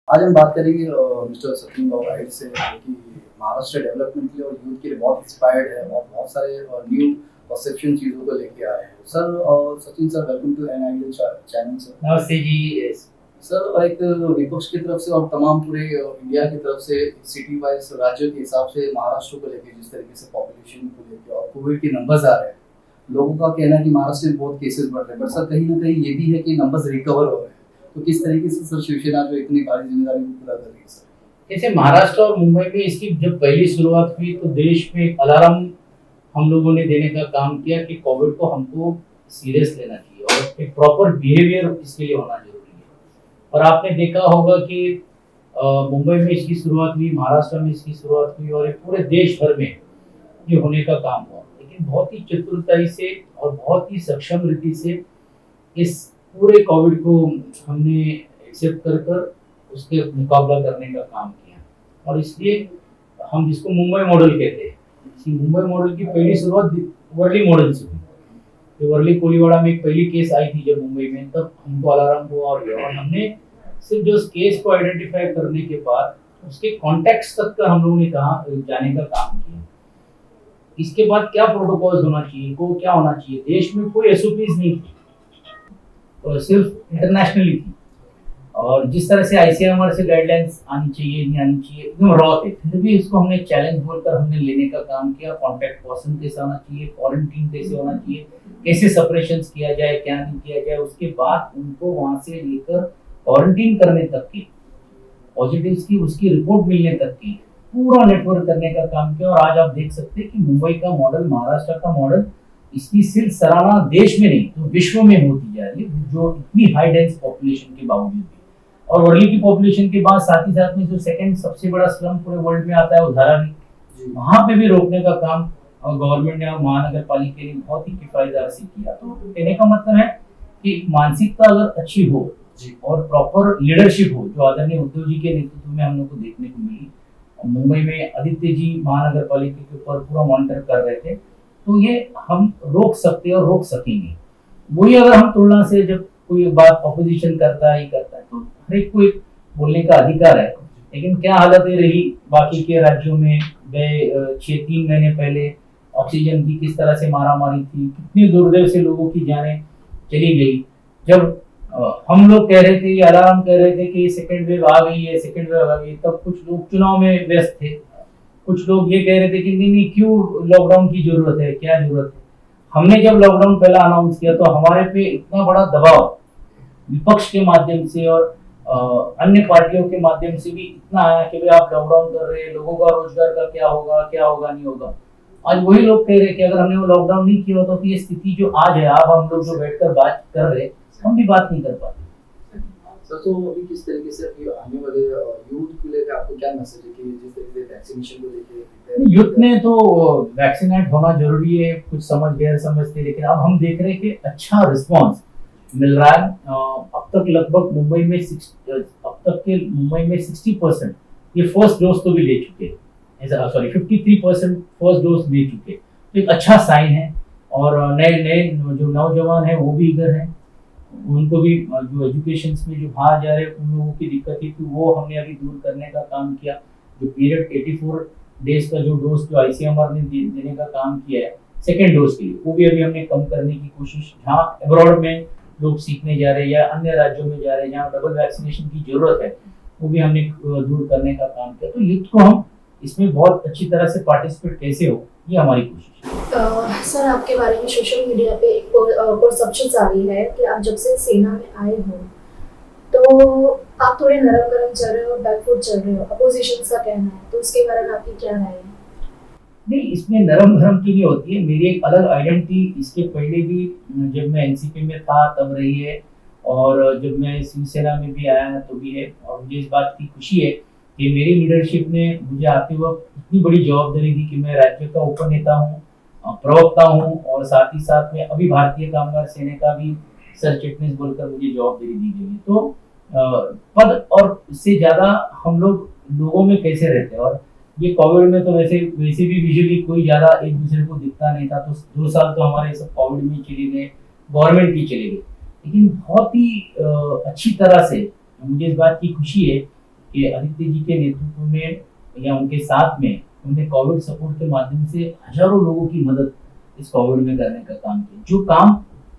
आज हम बात करेंगे मिस्टर सचिन गौराइट से कि महाराष्ट्र डेवलपमेंट के लिए और यूथ के लिए बहुत इंस्पायर्ड है और बहुत सारे न्यू परसेप्शन चीज़ों को लेके आए हैं। Sir Sachin sir, welcome to an ideal channel sir. नमस्ते जी। सर, एक विपक्ष की तरफ से और तमाम पूरे इंडिया की तरफ से सिटी वाइज राज्यों के हिसाब से महाराष्ट्र को लेके जिस तरीके से पॉपुलेशन को लेके और कोविड के नंबर्स आ रहे हैं, लोगों का कहना है कि महाराष्ट्र में बहुत केसेस बढ़ रहे हैं, बट सर कहीं ना कहीं ये भी है कि नंबर्स रिकवर हो रहे हैं। तो किस तरीके से सर शिवसेना जो इतनी भारी जिम्मेदारी को पूरा कर रही है सर? जैसे महाराष्ट्र और मुंबई में इसकी जब पहली शुरुआत हुई तो देश में एक अलार्म हम लोगों ने देने का काम किया कि कोविड को हमको सीरियस लेना चाहिए और एक प्रॉपर बिहेवियर इसके लिए होना जरूरी है। और आपने देखा होगा कि मुंबई में इसकी शुरुआत हुई, महाराष्ट्र में इसकी शुरुआत हुई और पूरे देश भर में ये होने का काम हुआ, लेकिन बहुत ही चतुरताई से और बहुत ही सक्षम रीति से इस पूरे कोविड को हमने एक्सेप्ट कर उसके मुकाबला करने का काम किया। और इसलिए हम जिसको मुंबई मॉडल कहते हैं, इसी मुंबई मॉडल की पहली शुरुआत वर्ली मॉडल से हुई। तो वर्ली कोलीवाड़ा में एक पहली केस आई थी जब मुंबई में, तब हमको अलार्म हुआ और हमने सिर्फ जो केस को आइडेंटिफाई करने के बाद उसके कॉन्टेक्स्ट तक का हम लोगों ने कहा जाने का काम किया। इसके बाद क्या प्रोटोकॉल्स होना चाहिए, को क्या होना चाहिए, देश में कोई एसओपीज नहीं थी, सिर्फ इंटरनेशनली थी। और जिस तरह से आईसीएमआर से गाइडलाइंस आनी चाहिए, नहीं आनी चाहिए, एकदम रॉ थे, फिर भी इसको हमने चैलेंज बोलकर हमने लेने का काम किया। कॉन्टैक्ट पर्सन कैसे होना चाहिए, क्वारंटीन कैसे होना चाहिए, कैसे सेपरेशन किया जाए, क्या नहीं किया जाए, उसके बाद उनको वहां से लेकर क्वारंटीन करने तक की, पॉजिटिव्स की उसकी रिपोर्ट मिलने तक की पूरा नेटवर्क करने का काम किया। और आज आप देख सकते हैं कि मुंबई का मॉडल, महाराष्ट्र का मॉडल, इसकी सिर्फ सराहना देश में नहीं तो विश्व में होती जा रही है, जो इतनी हाई डेंस पॉपुलेशन के बावजूद भी। और वर्ल्ड की पॉपुलेशन के बाद साथ ही साथ में जो सेकंड सबसे बड़ा स्लम पूरे वर्ल्ड में आता है वो धारावी, वहां पे भी रोकने का काम गवर्नमेंट ने और महानगर पालिका ने बहुत ही किफायतदार से किया। तो कहने का मतलब है कि मानसिकता अगर अच्छी हो और प्रॉपर लीडरशिप हो, जो आदरणीय उद्धव जी के नेतृत्व में हम लोग को देखने को मिली। मुंबई में आदित्य जी महानगर पालिका के ऊपर पूरा मॉनिटर कर रहे थे, तो ये हम रोक सकते और रोक सकेंगे। वही अगर हम तुलना से जब कोई बात ऑपोजिशन करता है तो हर एक को एक बोलने का अधिकार है, लेकिन क्या हालतें रही बाकी के राज्यों में गए 6-3 महीने पहले ऑक्सीजन की किस तरह से मारामारी थी, कितनी दुर्दैव से लोगों की जानें चली गई। जब हम लोग कह रहे थे, ये अलार्म कह रहे थे कि सेकेंड वेव आ गई है, सेकेंड वेव आ गई, तब कुछ लोग चुनाव में व्यस्त थे, कुछ लोग ये कह रहे थे कि नहीं क्यों लॉकडाउन की जरूरत है, क्या जरूरत है। हमने जब लॉकडाउन पहला अनाउंस किया तो हमारे पे इतना बड़ा दबाव विपक्ष के माध्यम से और अन्य पार्टियों के माध्यम से भी इतना आया कि भाई आप लॉकडाउन कर रहे हैं, लोगों का रोजगार का क्या होगा नहीं होगा। आज वही लोग कह रहे हैं कि अगर हमने वो लॉकडाउन नहीं किया होता तो ये स्थिति जो आज है, आप हम लोग जो बैठकर बात कर रहे, हम भी बात नहीं कर पाते। सर, तो अभी किस तरीके से अभी आने वाले यूथ को लेकर आपको क्या मैसेज है कि जिस तरीके से वैक्सीनेशन को लेकर यूथ ने तो वैक्सीनेट होना जरूरी है, कुछ समझ गैर समझते, लेकिन अब हम देख रहे हैं कि अच्छा रिस्पांस मिल रहा है। अब तक लगभग मुंबई में 60% ये फर्स्ट डोज तो भी ले चुके हैं, सॉरी 53% फर्स्ट डोज ले चुके, तो एक अच्छा साइन है। और नए जो नौजवान है वो भी इधर है, उनको भी जो एजुकेशन में जो बाहर जा रहे हैं उन लोगों की दिक्कत थी, तो वो हमने अभी दूर करने का काम किया। जो पीरियड 84 डेज का जो डोज जो आईसीएमआर ने देने का काम किया है सेकेंड डोज के लिए, वो भी अभी हमने कम करने की कोशिश, जहाँ अब्रॉड में लोग सीखने जा रहे हैं या अन्य राज्यों में जा रहे हैं जहाँ डबल वैक्सीनेशन की जरूरत है, वो भी हमने दूर करने का काम किया। तो यूथ को हम इसमें बहुत अच्छी तरह से पार्टिसिपेट कैसे हो, ये हमारी कोशिश है। सर, आपके बारे में सोशल मीडिया पे एक परसेप्शन आ रही है कि आप जब से सेना में आए हो तो आप थोड़े नरम गरम चल रहे हो, बैकफुट चल रहे हो, अपोजिशन का कहना है, तो उसके बारे में आपकी क्या राय है? नहीं, इसमें नरम भरम की नहीं होती है, मेरी एक अलग आइडेंटिटी इसके पहले भी जब मैं एनसीपी में था तब रही है, और जब मैं शिवसेना में भी आया तो भी है। और मुझे इस बात की खुशी है कि मेरी लीडरशिप ने मुझे आते वक्त इतनी बड़ी जवाबदारी दी कि मैं राज्य का उपनेता हूँ, प्रवक्ता हूँ, और साथ ही साथ में अभी भारतीय कामगार सेना का भी सर चिटनीस बोलकर मुझे जवाबदारी दी गई है। तो पद और इससे ज्यादा हम लोग लोगों में कैसे रहते हैं। और ये कोविड में तो वैसे भी विजुअली कोई ज्यादा एक दूसरे को दिखता नहीं था, तो 2 साल तो हमारे सब कोविड में चले गए, गवर्नमेंट की चले गए, लेकिन बहुत ही अच्छी तरह से मुझे इस बात की खुशी है कि आदित्य जी के नेतृत्व में या उनके साथ में उन्होंने कोविड सपोर्ट के माध्यम से हजारों लोगों की मदद इस कोविड में करने का काम किया। जो काम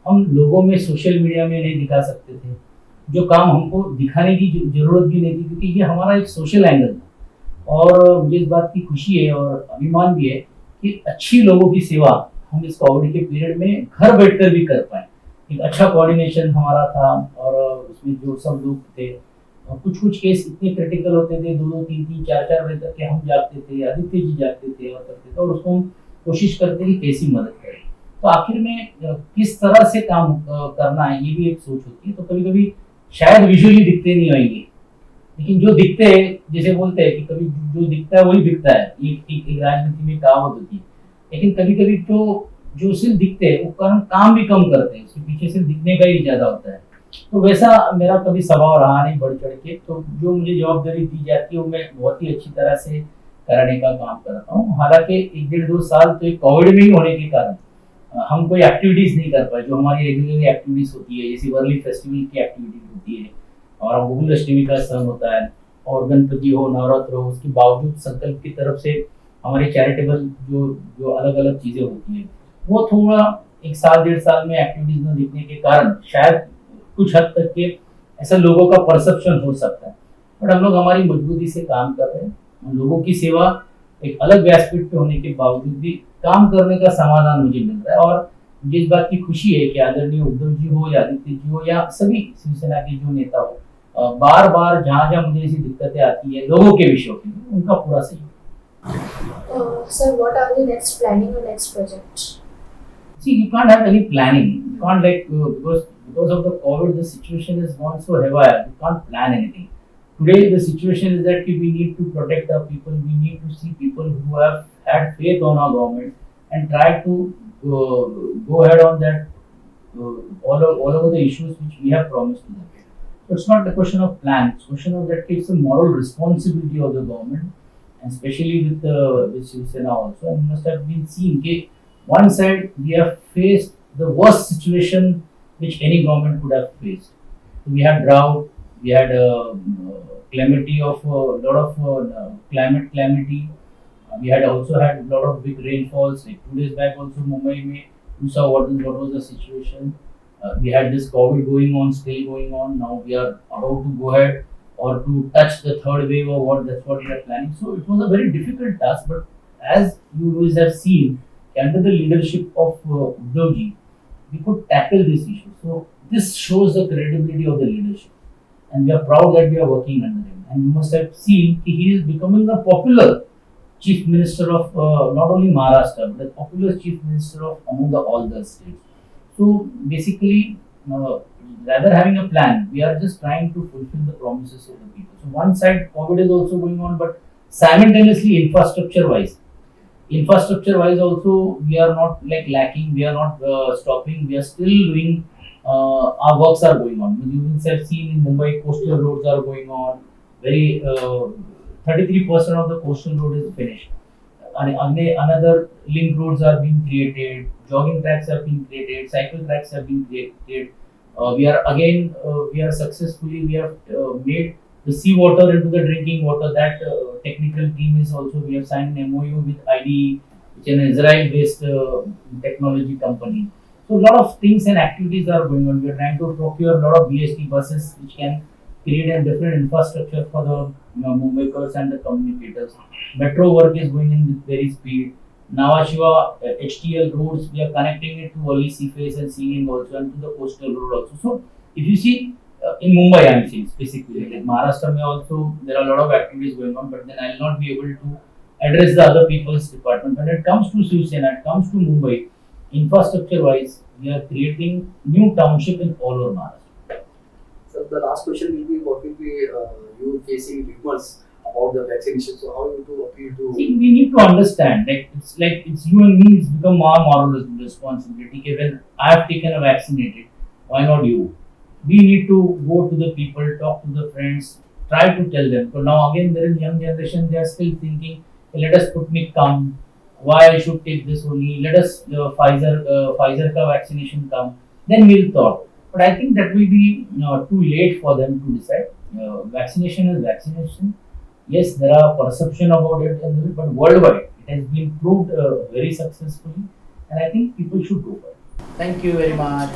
हम लोगों में सोशल मीडिया में नहीं दिखा सकते थे, जो काम हमको दिखाने की जरूरत भी नहीं थी, क्योंकि ये हमारा एक सोशल एंगल था। और मुझे इस बात की खुशी है और अभिमान भी है कि अच्छी लोगों की सेवा हम इस कोविड के पीरियड में घर बैठकर भी कर पाए। एक अच्छा कोऑर्डिनेशन हमारा था और उसमें जो सब लोग थे, कुछ कुछ केस इतने क्रिटिकल होते थे, 2-2, 3-3, 4-4 बजे तक के हम जागते थे, आदित्य जी जागते थे और करते थे, और उसको हम कोशिश करते कि कैसी मदद करें। तो आखिर में किस तरह से काम करना है, ये भी एक सोच होती है। तो कभी कभी शायद विजुअली दिखते नहीं होंगे, लेकिन जो दिखते हैं, जैसे बोलते हैं कि कभी जो दिखता है वही दिखता है, एक राजनीति में कहावत होती है। लेकिन कभी कभी तो जो सिर्फ दिखते हैं वो काम भी कम करते हैं, उसके पीछे सिर्फ दिखने का ही ज्यादा होता है। तो वैसा मेरा कभी स्वभाव रहा नहीं बढ़ चढ़ के। तो जो मुझे जवाबदारी दी जाती है वो मैं बहुत ही अच्छी तरह से कराने का काम करता हूँ। हालांकि 1-1.5-2 साल तो कोविड में ही होने के कारण हम कोई एक्टिविटीज नहीं कर पाए जो हमारी रेगुलरली एक्टिविटीज होती है, जैसे वर्ली फेस्टिवल की एक्टिविटीज होती है और गोकुल अष्टमी का सन होता है और गणपति हो, नवरात्र हो, उसके बावजूद संकल्प की तरफ से हमारे चैरिटेबल जो जो अलग अलग चीजें होती हैं वो थोड़ा 1 साल 1.5 साल में एक्टिविटीज न दिखने के कारण शायद कुछ हद तक के ऐसा लोगों का परसेप्शन हो सकता है। बट हम लोग हमारी मजबूती से काम कर रहे हैं। लोगों की सेवा एक अलग व्यासपीठ पे होने के बावजूद भी काम करने का समाधान मुझे मिल रहा है। और मुझे इस बात की खुशी है कि आदरणीय उद्धव जी हो या आदित्य जी हो या सभी शिवसेना के जो नेता हो, बार बार जहाँ जहाँ मुझे ऐसी दिक्कतें आती है लोगों के विषयों के लिए, उनका पूरा सहयोग। Sir, what are the next planning or next projects? See, you can't have any planning. You can't because of the COVID, the situation has gone so haywire. You can't plan anything. Today, the situation is that we need to protect our people. We need to see people who have had faith on our government and try to go ahead on that all over the issues which we have promised to them. So it's not a question of plan. It's a question of that it's a moral responsibility of the government, and especially with Shiv Sena also. And must have been seen that one side we have faced the worst situation which any government could have faced. We had drought, we had calamity of a lot of climate calamity. We had also had a lot of big rainfalls. Like 2 days back, also Mumbai, mein, you saw what was the situation. We had this COVID going on, still going on. Now we are about to go ahead or to touch the third wave or what. That's what we are planning. So it was a very difficult task. But as you always have seen, under the leadership of Uddhav ji, we could tackle this issue. So this shows the credibility of the leadership, and we are proud that we are working under him. And you must have seen that he is becoming the popular chief minister of not only Maharashtra but the popular chief minister of among all the states. So basically, rather having a plan, we are just trying to fulfill the promises of the people. So one side, COVID is also going on, but simultaneously, infrastructure wise also we are not like lacking. We are not stopping. We are still doing. Our works are going on. You will have seen in Mumbai, coastal roads are going on. Very 33% of the coastal road is finished. Another link roads are being created. Jogging tracks are being created. Cycle tracks are being created. We are successfully we have made the seawater into the drinking water. That technical team is also, we have signed an MOU with IDE, which is an Israel-based technology company. So a lot of things and activities are going on. We are trying to procure a lot of BST buses which can create a different infrastructure for the Mumbaikars and the communicators. Metro work is going in with very speed. Nhava Sheva HTL roads, we are connecting it to Worli Seaface and Sealing also, and to the coastal road also. So if you see in Mumbai, I am saying specifically, like Maharashtra mein also there are a lot of activities going on, but then I will not be able to address the other people's department. When it comes to Shiv Sena, it comes to Mumbai, infrastructure wise, we are creating new township in all over Maharashtra. So the last question will be, what will be you facing rumors about the vaccination? So how you to appeal to? See, we need to understand, like it's you and me. It's become our moral responsibility. Okay, when I have taken a vaccinated, why not you? We need to go to the people, talk to the friends, try to tell them. So now again, there is young generation. They are still thinking, let us Sputnik come. Why I should take this only? Let us Pfizer ka vaccination come. Then we'll thought. But I think that will be too late for them to decide. vaccination is vaccination. Yes, there are perception about it, but worldwide it has been proved very successfully, and I think people should go for it. Thank you very much.